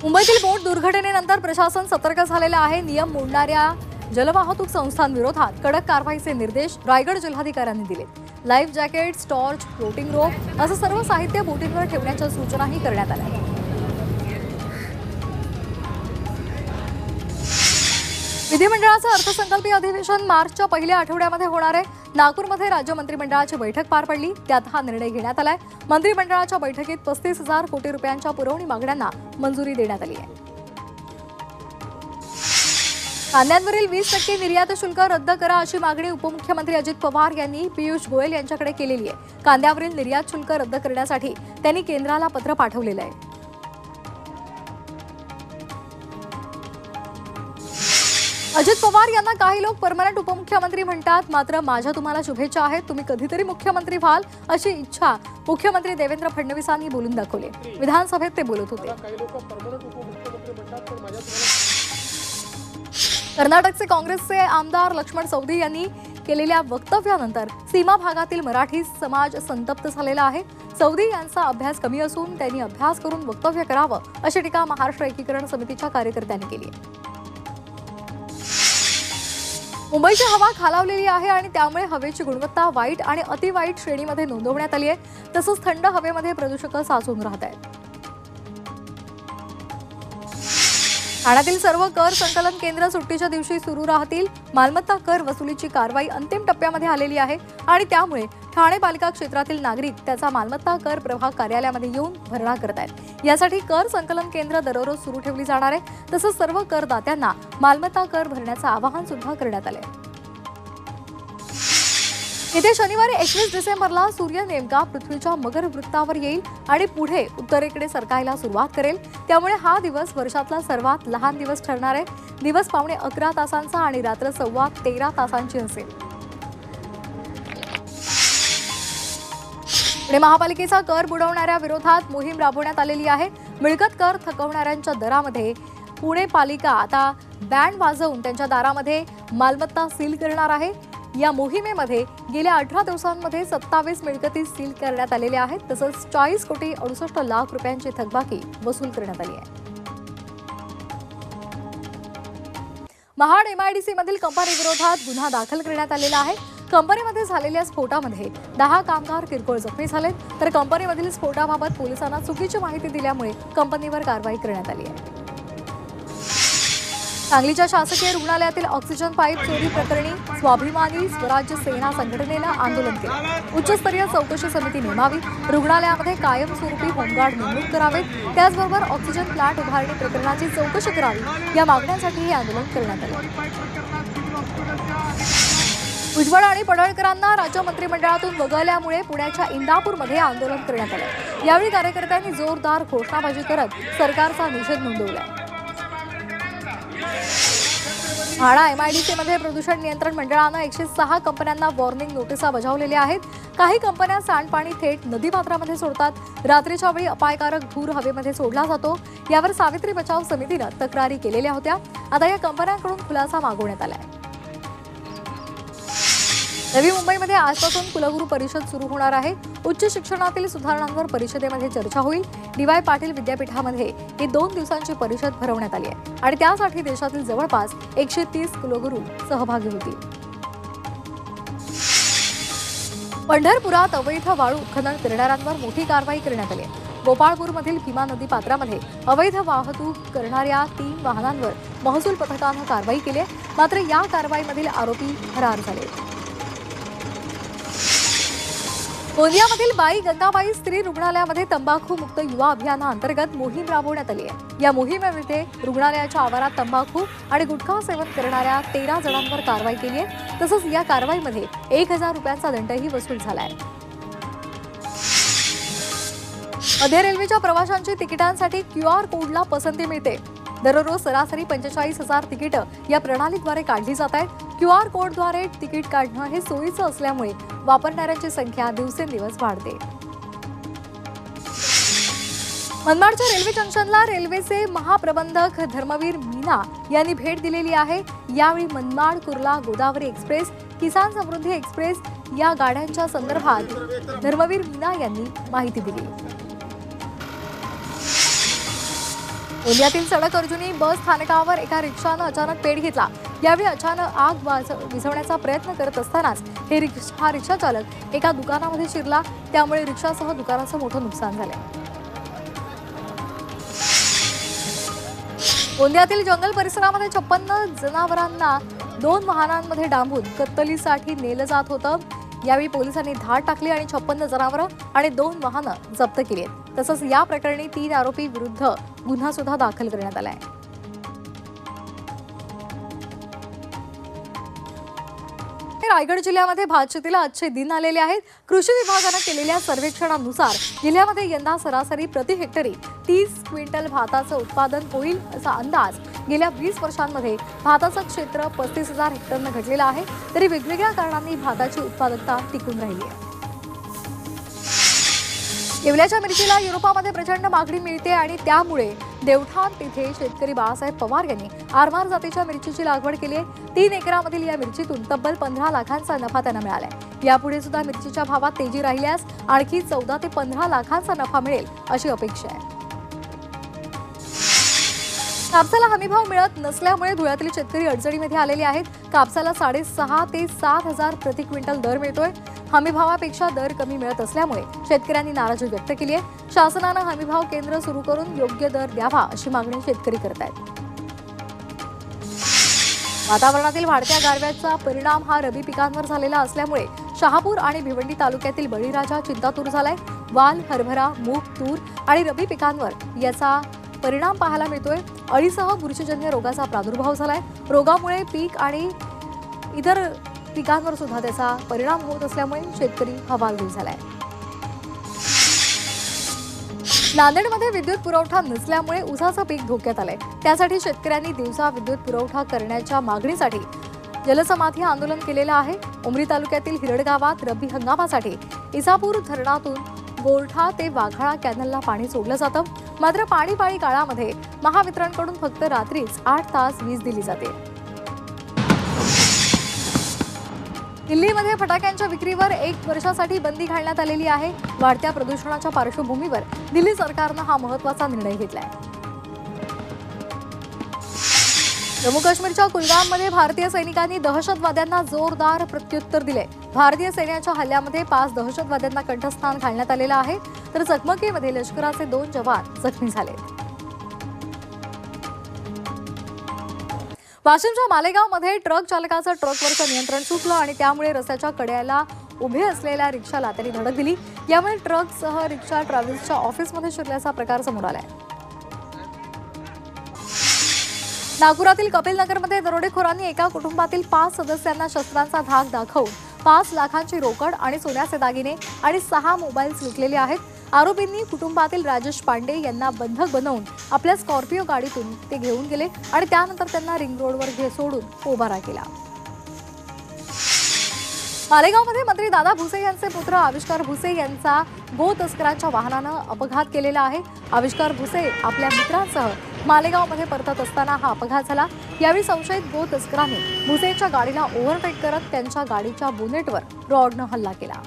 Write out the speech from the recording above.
मुंबईतील बोट दुर्घटनेनंतर प्रशासन सतर्क झालेलं आहे। नियम मोडणाऱ्या जलवाहतूक संस्थांविरोधात कडक कारवाईचे निर्देश रायगड जिल्हाधिकाऱ्यांनी दिले। लाईफ जॅकेट, टॉर्च, फ्लोटिंग रोप असं सर्व साहित्य बोटींवर ठेवण्याच्या सूचनाही करण्यात आल्या। विधिमंडळाचं अर्थसंकल्पीय अधिवेशन मार्चच्या पहिल्या आठवड्यामध्ये होणार आहे। नागपूरमध्ये राज्य मंत्रिमंडळाची बैठक पार पडली, त्यात हा निर्णय घेण्यात आलाय। मंत्रिमंडळाच्या बैठकीत 35,000 कोटी रुपयांच्या पुरवणी मागण्यांना मंजुरी देण्यात आली आहे। कांद्यांवरील 20% निर्यात शुल्क रद्द करा अशी मागणी उपमुख्यमंत्री अजित पवार यांनी पियुष गोयल यांच्याकडे केलेली आहे। कांद्यावरील निर्यात शुल्क रद्द करण्यासाठी त्यांनी केंद्राला पत्र पाठवलेलं आहे। अजित पवार यांना काही लोक परमनंट उपमुख्यमंत्री म्हणतात, मात्र माझ्या तुम्हाला शुभेच्छा आहेत। तुम्ही कधीतरी मुख्यमंत्री व्हाल अशी इच्छा मुख्यमंत्री देवेंद्र फडणवीसांनी बोलून दाखवली। विधानसभेत ते बोलत होते। कर्नाटकचे काँग्रेसचे आमदार लक्ष्मण सवदी यांनी केलेल्या वक्तव्यानंतर सीमा भागातील मराठी समाज संतप्त झालेला आहे। सवदी यांचा अभ्यास कमी असून त्यांनी अभ्यास करून वक्तव्य करावं अशी टीका महाराष्ट्र एकीकरण समितीच्या कार्यकर्त्यांनी केली आहे। मुंबईची हवा खालावलेली आहे आणि त्यामुळे हवेची गुणवत्ता वाईट आणि अतिवाईट श्रेणीमध्ये नोंदवण्यात आली आहे। तसंच थंड हवेमध्ये प्रदूषक साचून राहत आहेत। ठाण्यातील सर्व कर संकलन केंद्र सुट्टीच्या दिवशी सुरू राहतील। मालमत्ता कर वसुलीची कारवाई अंतिम टप्प्यामध्ये आलेली आहे आणि त्यामुळे ठाणे पालिका क्षेत्रातील नागरिक त्याचा मालमत्ता कर प्रभाग कार्यालयामध्ये येऊन भरणा करत आहेत। यासाठी कर संकलन केंद्र दररोज सुरू ठेवली जाणार आहे। तसंच सर्व करदात्यांना मालमत्ता कर भरण्याचं आवाहन सुद्धा करण्यात आले। येत्या शनिवारी 21 डिसेंबरला सूर्य नेमका पृथ्वीच्या मकर वृत्तावर येईल आणि पुढे उत्तरेकडे सरकायला सुरुवात करेल। त्यामुळे हा दिवस वर्षातला सर्वात लहान दिवस ठरणार आहे। दिवस 11.25 तासांचा आणि रात्र 13.15 तासांची असेल। पुणे महापालिकेचा कर बुडवणाऱ्या विरोधात मोहीम राबवण्यात आलेली आहे। मिळकत कर थकवणाऱ्यांच्या दरामध्ये पुणे पालिका आता बँड वाजवून त्यांच्या दारामध्ये मालमत्ता सील करणार आहे। या मोहिमेमध्ये गेल्या 18 दिवसांमध्ये 27 मिळकती सील करण्यात आलेल्या आहेत। तसंच 40 कोटी 68 लाख रुपयांची थकबाकी वसूल करण्यात आली आहे। महाड MIDC मधील कंपनी विरोधात गुन्हा दाखल करण्यात आलेला आहे। कंपनीमध्ये झालेल्या स्फोटामध्ये 10 कामगार किरकोळ जखमी झालेत, तर कंपनीमधील स्फोटाबाबत पोलिसांना चुकीची माहिती दिल्यामुळे कंपनीवर कारवाई करण्यात आली आहे। सांगलीच्या शासकीय रुग्णालयातील ऑक्सिजन पाईप चोरी प्रकरणी स्वाभिमानी स्वराज्य सेना संघटनेनं आंदोलन केलं। उच्चस्तरीय चौकशी समिती नेमावी, रुग्णालयामध्ये कायमस्वरूपी होमगार्ड नेमणूक करावेत, त्याचबरोबर ऑक्सिजन प्लांट उभारणी प्रकरणाची चौकशी करावी या मागण्यांसाठी हे आंदोलन करण्यात आले। भुजबळ आणि पडळकरांना राज्य मंत्रिमंडळातून वगळल्यामुळे पुण्याच्या इंदापूरमध्ये आंदोलन करण्यात आले। यावेळी कार्यकर्त्यांनी जोरदार घोषणाबाजी करत सरकारचा निषेध नोंदवला। म्हाडा MIDC मध्ये प्रदूषण नियंत्रण मंडळानं 106 कंपन्यांना वॉर्निंग नोटिसा बजावलेल्या आहेत। काही कंपन्या सांडपाणी थेट नदीपात्रामध्ये सोडतात। रात्रीच्या वेळी अपायकारक धूर हवेमध्ये सोडला जातो। यावर सावित्री बचाव समितीनं तक्रारी केलेल्या होत्या। आता या कंपन्यांकडून खुलासा मागवण्यात आलाय। नवी मुंबईमध्ये आजपासून कुलगुरू परिषद सुरू होणार आहे। उच्च शिक्षणातील सुधारणांवर परिषदेमध्ये चर्चा होईल। DY पाटील विद्यापीठामध्ये ही 2 दिवसांची परिषद भरवण्यात आली आहे आणि त्यासाठी देशातील जवळपास 130 कुलगुरू सहभागी होतील। पंढरपुरात अवैध वाळू खनन करणाऱ्यांवर मोठी कारवाई करण्यात आली आहे। गोपाळपूरमधील भीमा नदी पात्रामध्ये अवैध वाहतूक करणाऱ्या 3 वाहनांवर महसूल पथकानं कारवाई केली आहे, मात्र या कारवाईमधील आरोपी फरार झाले। गोंदियामधील बाई गंगाबाई स्त्री रुग्णालयामध्ये तंबाखू मुक्त युवा अभियानाअंतर्गत मोहीम राबवण्यात आली आहे। या मोहिमेमध्ये रुग्णालयाच्या आवारात तंबाखू आणि गुटखा सेवन करणाऱ्या 13 जणांवर कारवाई केली आहे। तसंच या कारवाईमध्ये 1000 रुपयांचा दंडही वसूल झाला आहे। मध्य रेल्वेच्या प्रवाशांची तिकिटांसाठी QR कोडला पसंती मिळते। दररोज सरासरी 45,000 तिकीटं या प्रणालीद्वारे काढली जात आहेत। QR कोडद्वारे तिकीट काढणं हे सोयीचं असल्यामुळे वापरणाऱ्यांची संख्या दिवसेंदिवस वाढते। मनमाडच्या रेल्वे जंक्शनला रेल्वेचे महाप्रबंधक धर्मवीर मीना यांनी भेट दिलेली आहे। यावेळी मनमाड कुर्ला गोदावरी एक्सप्रेस, किसान समृद्धी एक्सप्रेस या गाड्यांच्या संदर्भात धर्मवीर मीना यांनी माहिती दिली। गोंदियातील सडक अर्जुनी बस स्थानकावर एका रिक्षानं अचानक पेट घेतला। यावेळी अचानक आग विझवण्याचा प्रयत्न करत असतानाच हा रिक्षा चालक एका दुकानामध्ये शिरला, त्यामुळे रिक्षासह दुकानाचं मोठं नुकसान झालं। गोंदियातील जंगल परिसरामध्ये 56 जनावरांना 2 वाहनांमध्ये डांबून कत्तलीसाठी नेलं जात होतं। यावेळी पोलिसांनी धाड टाकली आणि 56 जनावरं आणि 2 वाहनं जप्त केली आहेत। तसंच या प्रकरणी 3 आरोपी विरुद्ध गुन्हा सुद्धा दाखल करण्यात आला आहे। रायगड जिल्ह्यामध्ये भात शेतीला अच्छे दिन आलेले आहेत। कृषी विभागाने केलेल्या सर्वेक्षणानुसार जिल्ह्यामध्ये यंदा सरासरी प्रति हेक्टरी 30 क्विंटल भाताचं उत्पादन होईल असा अंदाज गेल्या 20 वर्षांमध्ये भाताचं क्षेत्र 35,000 हेक्टरनं घटलेलं आहे। तरी वेगवेगळ्या कारणांनी भाताची उत्पादकता टिकून राहिली आहे। येवल्याच्या मिरचीला युरोपामध्ये प्रचंड मागणी मिळते आणि त्यामुळे देवठाण तिथे शेतकरी बाळासाहेब पवार यांनी आरमार जातीच्या मिरचीची लागवड केली आहे। 3 एकरामधील या मिरचीतून तब्बल 15 लाखांचा नफा त्यांना मिळालाय। यापुढे सुद्धा मिरचीच्या भावात तेजी राहिल्यास आणखी 14 ते 15 लाखांचा नफा मिळेल अशी अपेक्षा आहे। कापसाला हमीभाव मिळत नसल्यामुळे धुळ्यातील शेतकरी अडचणीमध्ये आलेले आहेत। कापसाला 6.5 ते 7,000 प्रति क्विंटल दर मिळतोय। हमीभावापेक्षा दर कमी मिळत असल्यामुळे शेतकऱ्यांनी नाराजी व्यक्त केली आहे। शासनानं हमीभाव केंद्र सुरू करून योग्य दर द्यावा अशी मागणी शेतकरी करत आहेत। वातावरणातील वाढत्या गारव्याचा परिणाम हा रबी पिकांवर झालेला असल्यामुळे शहापूर आणि भिवंडी तालुक्यातील बळीराजा चिंतातूर झालाय। वाल, हरभरा, मूग, तूर आणि रबी पिकांवर याचा परिणाम पाहायला मिळतोय। अळीसह बुरशीजन्य रोगाचा प्रादुर्भाव झालाय। रोगामुळे पीक आणि इतर पिकांवर सुद्धा त्याचा परिणाम होत असल्यामुळे शेतकरी हवालदिल झालाय। नांदेडमध्ये विद्युत पुरवठा नसल्यामुळे ऊसाचं पीक धोक्यात आलंय। त्यासाठी शेतकऱ्यांनी दिवसा विद्युत पुरवठा करण्याच्या मागणीसाठी जलसमाधी आंदोलन केलेलं आहे। उमरी तालुक्यातील हिरड गावात रब्बी हंगामासाठी इसापूर धरणातून गोरठा ते वाघाळा कॅनलला पाणी सोडलं जातं। मात्र पाणीपाळी काळामध्ये महावितरणकडून फक्त रात्रीच 8 तास वीज दिली जाते। दिल्लीमध्ये फटाक्यांच्या विक्रीवर 1 वर्षासाठी बंदी घालण्यात आलेली आहे। वाढत्या प्रदूषणाच्या पार्श्वभूमीवर दिल्ली सरकारनं हा महत्त्वाचा निर्णय घेतलाय। जम्मू काश्मीरच्या कुलगाममध्ये भारतीय सैनिकांनी दहशतवाद्यांना जोरदार प्रत्युत्तर दिले। भारतीय सैन्याच्या हल्ल्यामध्ये 5 दहशतवाद्यांना कंठस्नान घालण्यात आलेलं आहे, तर चकमकीमध्ये लष्कराचे 2 जवान जखमी झाले। वाशिमच्या मालेगावमध्ये ट्रक चालकाचं ट्रकवरचं नियंत्रण सुटलं आणि त्यामुळे रस्त्याच्या कडेला उभे असलेल्या रिक्षाला त्यांनी धडक दिली। यामुळे ट्रकसह रिक्षा ट्रॅव्हल्सच्या ऑफिसमध्ये शिरल्याचा प्रकार समोर आलाय। नागपुरातील कपिलनगरमध्ये दरोडेखोरांनी एका कुटुंबातील 5 सदस्यांना शस्त्रांचा धाक दाखवून 5 लाखांची रोकड आणि सोन्याचे दागिने आणि 6 मोबाईल्स लुटलेले आहेत। आरोपींनी कुटुंबातील राजेश पांडे यांना बंधक बनवून आपल्या स्कॉर्पिओ गाडीतून ते घेऊन गेले आणि त्यानंतर त्यांना रिंग रोडवर सोडून पोबारा केला। मालेगावमध्ये मंत्री दादा भुसे यांचे पुत्र आविष्कार भुसे यांचा गो तस्करांच्या वाहनानं अपघात केलेला आहे। आविष्कार भुसे आपल्या मित्रांसह मालेगावमध्ये परतत असताना हा अपघात झाला। यावेळी संशयित गो तस्करांनी भुसेच्या गाडीला ओव्हरटेक करत त्यांच्या गाडीच्या बोनेटवर रॉडनं हल्ला केला।